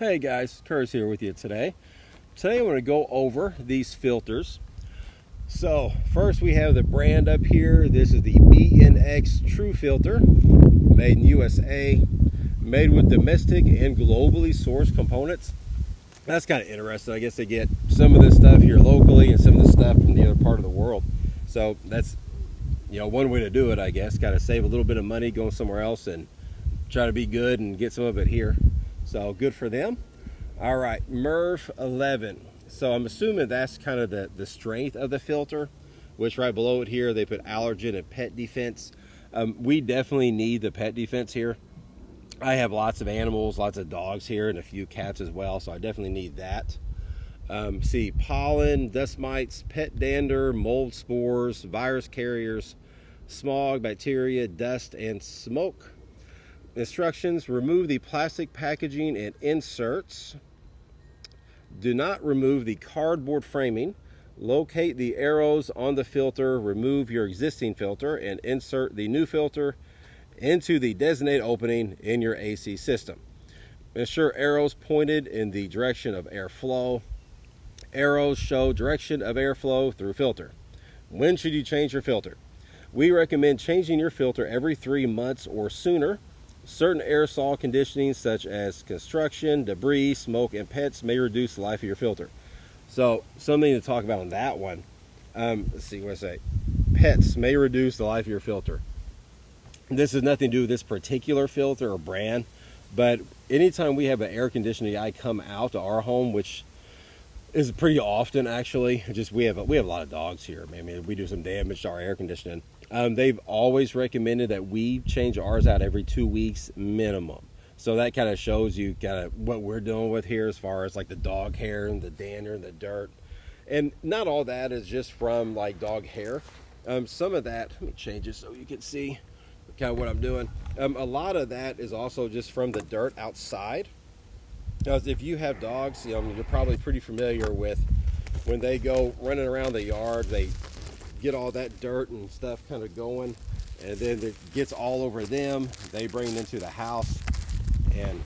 Hey guys, Curtis here with you today. Today I'm going to go over these filters. So first we have the brand up here. This is the BNX TruFilter, made in USA, made with domestic and globally sourced components. That's kind of interesting. I guess they get some of this stuff here locally and some of the stuff from the other part of the world. So that's, one way to do it, I guess. Got to save a little bit of money going somewhere else and try to be good and get some of it here. So good for them. All right, MERV 11. So I'm assuming that's kind of the strength of the filter, which right below it here, they put allergen and pet defense. We definitely need the pet defense here. I have lots of animals, lots of dogs here, and a few cats as well, so I definitely need that. See, pollen, dust mites, pet dander, mold spores, virus carriers, smog, bacteria, dust, and smoke. Instructions: remove the plastic packaging and inserts. Do not remove the cardboard framing. Locate the arrows on the filter, remove your existing filter, and insert the new filter into the designated opening in your AC system. Ensure arrows pointed in the direction of airflow. Arrows show direction of airflow through filter. When should you change your filter? We recommend changing your filter every 3 months or sooner. Certain aerosol conditioning such as construction, debris, smoke, and pets may reduce the life of your filter. So something to talk about on that one. Let's see what I say. Pets may reduce the life of your filter. This has nothing to do with this particular filter or brand, but anytime we have an air conditioning guy come out to our home, which is pretty often actually, just we have a lot of dogs here. I mean, we do some damage to our air conditioning. They've always recommended that we change ours out every 2 weeks minimum. So that kind of shows you kind of what we're dealing with here as far as like the dog hair and the dander and the dirt. And not all that is just from like dog hair. Some of that, let me change it so you can see kind of what I'm doing. A lot of that is also just from the dirt outside. Because if you have dogs, you're probably pretty familiar with when they go running around the yard, they get all that dirt and stuff kind of going, and then it gets all over them. They bring it into the house, and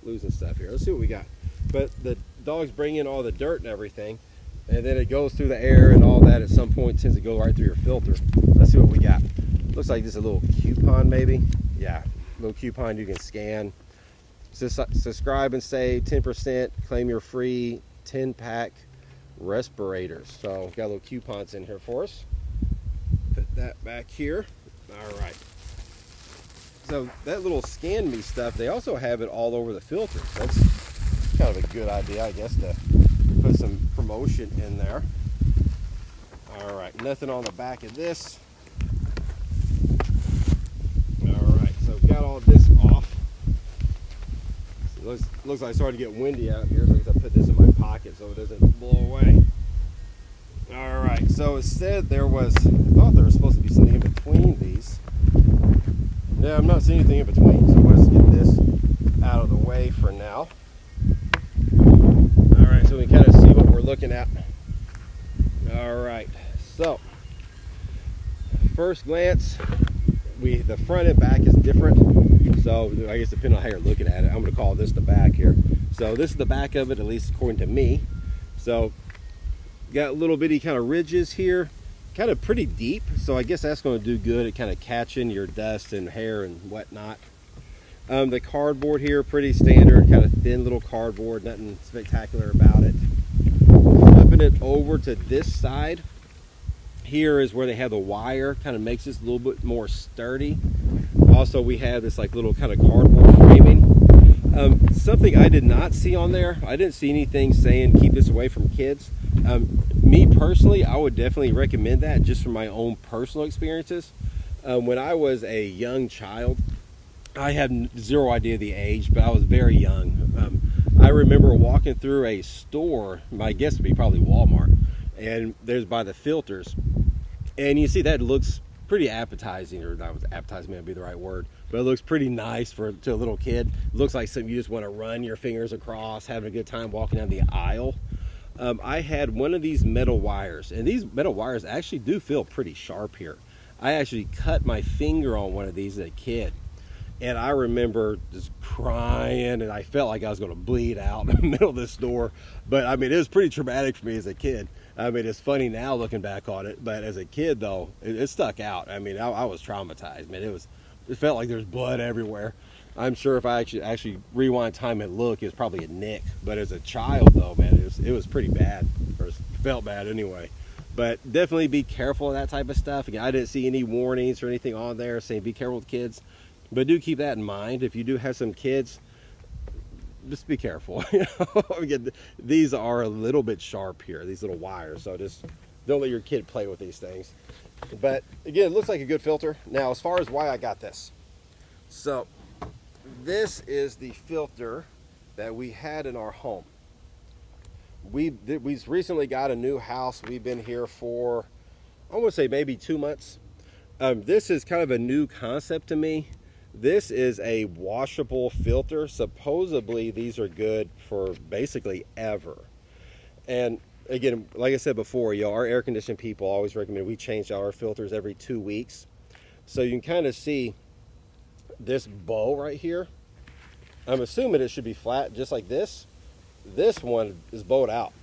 losing stuff here. Let's see what we got. But the dogs bring in all the dirt and everything, and then it goes through the air, and all that at some point tends to go right through your filter. Let's see what we got. Looks like this is a little coupon, maybe. Yeah, little coupon you can scan. Subscribe and save 10%. Claim your free 10-pack respirators. So we've got little coupons in here for us. Put that back here. All right. So that little scan me stuff, they also have it all over the filters. That's kind of a good idea, I guess, to put some promotion in there. All right, nothing on the back of this. All right, so we've got all this off. Looks like it's starting to get windy out here, so I guess I put this in my pocket so it doesn't blow away. All right, so it said I thought there was supposed to be something in between these. Yeah, I'm not seeing anything in between, so let's get this out of the way for now. All right, so we can kind of see what we're looking at. All right, so first glance, the front and back is different. So I guess depending on how you're looking at it, I'm going to call this the back here. So this is the back of it, at least according to me. So got little bitty kind of ridges here, kind of pretty deep. So I guess that's going to do good at kind of catching your dust and hair and whatnot. The cardboard here, pretty standard, kind of thin little cardboard, nothing spectacular about it. Flipping it over to this side, here is where they have the wire, kind of makes this a little bit more sturdy. Also, we have this like little kind of cardboard framing. Something I did not see on there, I didn't see anything saying keep this away from kids. Me personally, I would definitely recommend that just from my own personal experiences. When I was a young child, I have zero idea the age, but I was very young. I remember walking through a store, my guess would be probably Walmart, and there's by the filters, and you see that looks pretty appetizing, or not appetizing may not be the right word, but it looks pretty nice to a little kid. It looks like something you just want to run your fingers across, having a good time walking down the aisle. I had one of these metal wires, and these metal wires actually do feel pretty sharp here. I actually cut my finger on one of these as a kid, And I remember just crying, and I felt like I was going to bleed out in the middle of this door. But I mean, it was pretty traumatic for me as a kid. I mean, it's funny now looking back on it, but as a kid though, it stuck out. I mean, I was traumatized, man. It felt like there's blood everywhere. I'm sure if I actually rewind time and look, it's probably a nick. But as a child though, man, it was pretty bad, or it felt bad anyway. But definitely be careful of that type of stuff. Again, I didn't see any warnings or anything on there saying be careful with kids. But do keep that in mind. If you do have some kids, just be careful. Again, these are a little bit sharp here, these little wires. So just don't let your kid play with these things. But again, it looks like a good filter. Now, as far as why I got this. So this is the filter that we had in our home. We recently got a new house. We've been here for, I want to say maybe 2 months. This is kind of a new concept to me. This is a washable filter. Supposedly these are good for basically ever. And again, like I said before, our air conditioning people always recommend we change our filters every 2 weeks. So you can kind of see this bow right here. I'm assuming it should be flat just like this. This one is bowed out.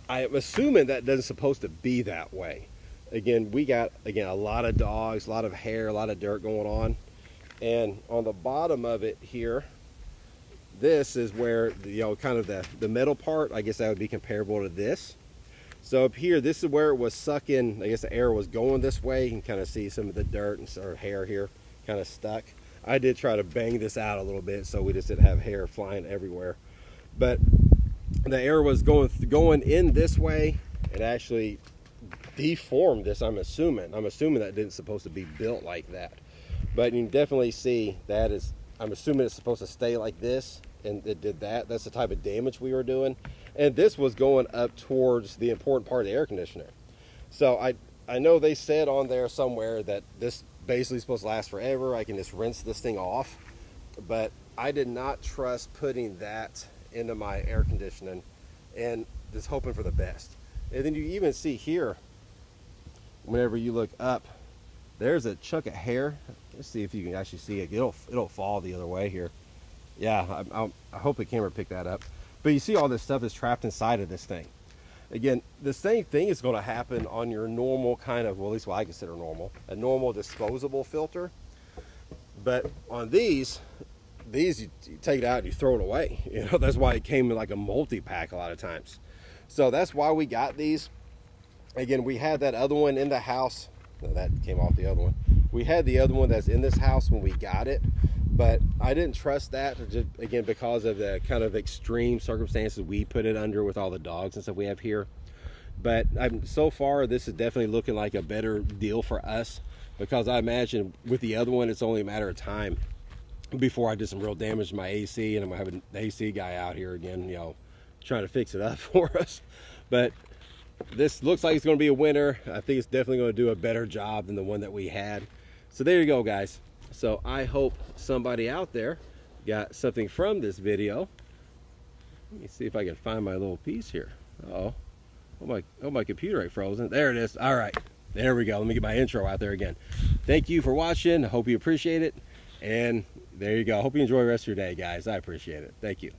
I am assuming that doesn't supposed to be that way. Again, we got a lot of dogs, a lot of hair, a lot of dirt going on. And on the bottom of it here, this is where, kind of the metal part, I guess that would be comparable to this. So up here, this is where it was sucking, I guess the air was going this way. You can kind of see some of the dirt and sort of hair here kind of stuck. I did try to bang this out a little bit so we just didn't have hair flying everywhere. But the air was going in this way. It actually deformed this, I'm assuming. I'm assuming that didn't supposed to be built like that. But you can definitely see that is, I'm assuming it's supposed to stay like this, and it did that. That's the type of damage we were doing. And this was going up towards the important part of the air conditioner. So I know they said on there somewhere that this basically is supposed to last forever. I can just rinse this thing off. But I did not trust putting that into my air conditioning, and just hoping for the best. And then you even see here, whenever you look up, there's a chunk of hair. Let's see if you can actually see it. It'll fall the other way here. Yeah, I hope the camera picked that up. But you see all this stuff is trapped inside of this thing. Again, the same thing is going to happen on your normal kind of, well, at least what I consider normal, a normal disposable filter. But on these you take it out and you throw it away. That's why it came in like a multi-pack a lot of times. So that's why we got these. Again, we had that other one in the house. No, that came off the other one. We had the other one that's in this house when we got it, but I didn't trust that, just, again, because of the kind of extreme circumstances we put it under with all the dogs and stuff we have here. But so far, this is definitely looking like a better deal for us, because I imagine with the other one, it's only a matter of time before I did some real damage to my AC, and I'm gonna have an AC guy out here again, trying to fix it up for us. But this looks like it's going to be a winner. I think it's definitely going to do a better job than the one that we had. So there you go, guys. So I hope somebody out there got something from this video. Let me see if I can find my little piece here. Uh-oh. Oh, my computer ain't frozen. There it is. All right. There we go. Let me get my intro out there again. Thank you for watching. I hope you appreciate it. And there you go. I hope you enjoy the rest of your day, guys. I appreciate it. Thank you.